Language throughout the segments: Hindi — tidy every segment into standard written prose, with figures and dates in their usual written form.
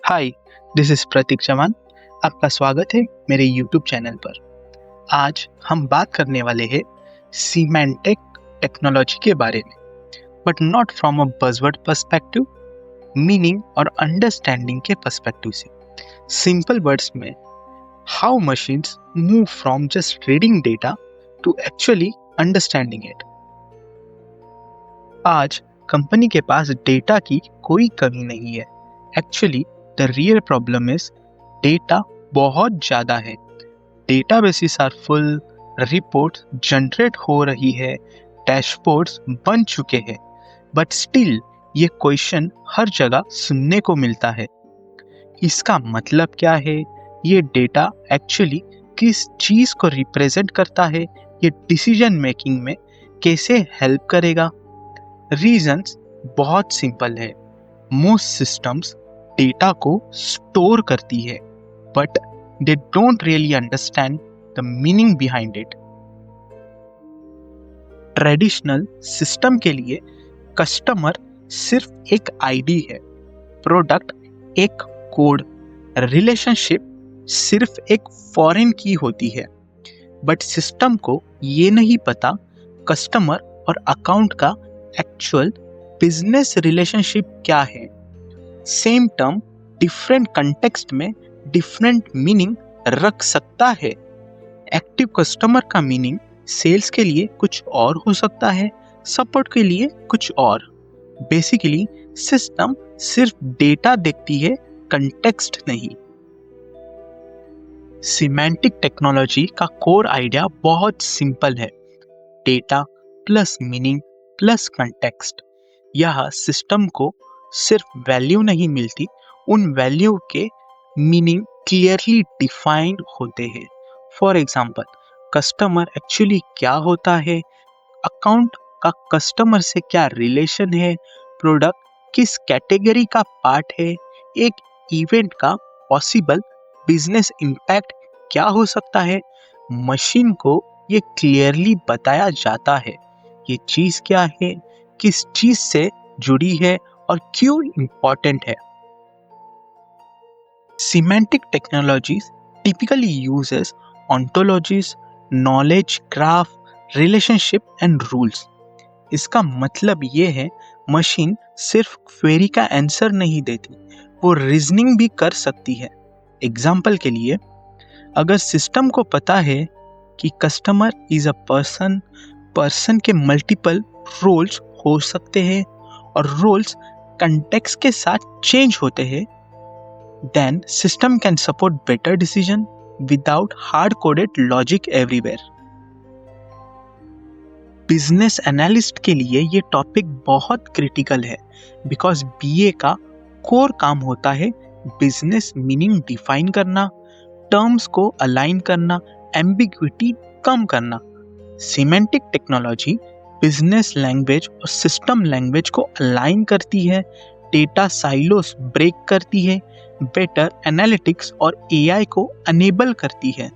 हाय, दिस इज प्रतीक चौहान। आपका स्वागत है मेरे यूट्यूब चैनल पर। आज हम बात करने वाले हैं सीमेंटिक टेक्नोलॉजी के बारे में, but not from a buzzword perspective, meaning और अंडरस्टैंडिंग के पर्सपेक्टिव से। सिंपल वर्ड्स में, how machines move from just reading data to actually understanding it. आज कंपनी के पास डेटा की कोई कमी नहीं है। Actually the real problem is data बहुत ज़्यादा है। Databases are full, report generate हो रही है, डैशबोर्ड्स बन चुके हैं, बट स्टिल ये क्वेश्चन हर जगह सुनने को मिलता है। इसका मतलब क्या है? ये डेटा एक्चुअली किस चीज़ को रिप्रेजेंट करता है? ये डिसीजन मेकिंग में कैसे हेल्प करेगा? रीजंस बहुत सिंपल है। मोस्ट सिस्टम्स डेटा को स्टोर करती है, but they don't really understand the meaning behind it. Traditional system के लिए कस्टमर सिर्फ एक आईडी है, प्रोडक्ट एक कोड, रिलेशनशिप सिर्फ एक फॉरेन की होती है। बट सिस्टम को ये नहीं पता कस्टमर और अकाउंट का एक्चुअल बिजनेस रिलेशनशिप क्या है। सेम टर्म डिफरेंट कंटेक्स्ट में डिफरेंट मीनिंग रख सकता है। एक्टिव कस्टमर का मीनिंग सेल्स के लिए कुछ और हो सकता है, सपोर्ट के लिए कुछ और। बेसिकली सिस्टम सिर्फ डेटा देखती है, कंटेक्स्ट नहीं। सिमेंटिक टेक्नोलॉजी का कोर आइडिया बहुत सिंपल है। Data plus meaning plus context. यह सिस्टम को सिर्फ वैल्यू नहीं मिलती, उन वैल्यू के मीनिंग क्लियरली डिफाइंड होते हैं। फॉर एग्जाम्पल, कस्टमर एक्चुअली क्या होता है, अकाउंट का कस्टमर से क्या रिलेशन है, प्रोडक्ट किस कैटेगरी का पार्ट है, एक इवेंट का पॉसिबल बिजनेस इम्पैक्ट क्या हो सकता है। मशीन को ये क्लियरली बताया जाता है ये चीज क्या है, किस चीज से जुड़ी है और क्यों इंपॉर्टेंट है। Semantic technologies typically uses ontologies, knowledge graph, relationship and rules. इसका मतलब ये है मशीन सिर्फ क्वेरी का आंसर नहीं देती, वो रीजनिंग भी कर सकती है। एग्जाम्पल के लिए, अगर सिस्टम को पता है कि customer is a person, person के मल्टीपल रोल्स हो सकते हैं और रोल्स कंटेक्स्ट के साथ चेंज होते हैं, then system can support better decision without hard-coded logic everywhere. Business analyst के लिए ये टॉपिक बहुत क्रिटिकल है, बिकॉज बीए का कोर काम होता है बिजनेस मीनिंग डिफाइन करना, टर्म्स को अलाइन करना, एम्बिग्विटी कम करना। सिमेंटिक टेक्नोलॉजी बिजनेस लैंग्वेज और सिस्टम लैंग्वेज को अलाइन करती है, डेटा साइलोस ब्रेक करती है, बेटर एनालिटिक्स और एआई को अनेबल करती है।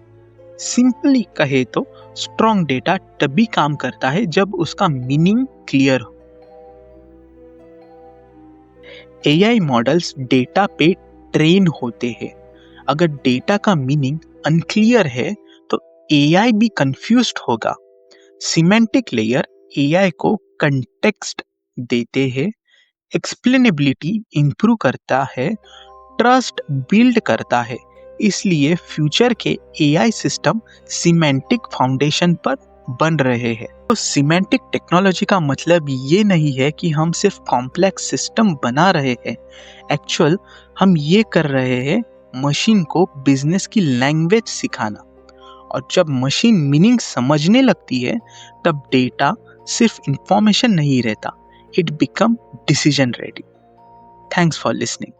सिंपली कहे तो स्ट्रॉन्ग डेटा तभी काम करता है जब उसका मीनिंग क्लियर हो। एआई मॉडल्स डेटा पे ट्रेन होते हैं। अगर डेटा का मीनिंग अनक्लियर है तो एआई भी कंफ्यूज्ड होगा। सिमेंटिक लेयर एआई को कंटेक्स्ट देते हैं, एक्सप्लेनेबिलिटी इंप्रूव करता है, ट्रस्ट बिल्ड करता है। इसलिए फ्यूचर के एआई सिस्टम सिमेंटिक फाउंडेशन पर बन रहे हैं। तो सिमेंटिक टेक्नोलॉजी का मतलब ये नहीं है कि हम सिर्फ कॉम्प्लेक्स सिस्टम बना रहे हैं। एक्चुअल हम ये कर रहे हैं मशीन को बिजनेस की लैंग्वेज सिखाना। और जब मशीन मीनिंग समझने लगती है तब डेटा सिर्फ इंफॉर्मेशन नहीं रहता, it become decision ready. Thanks for listening.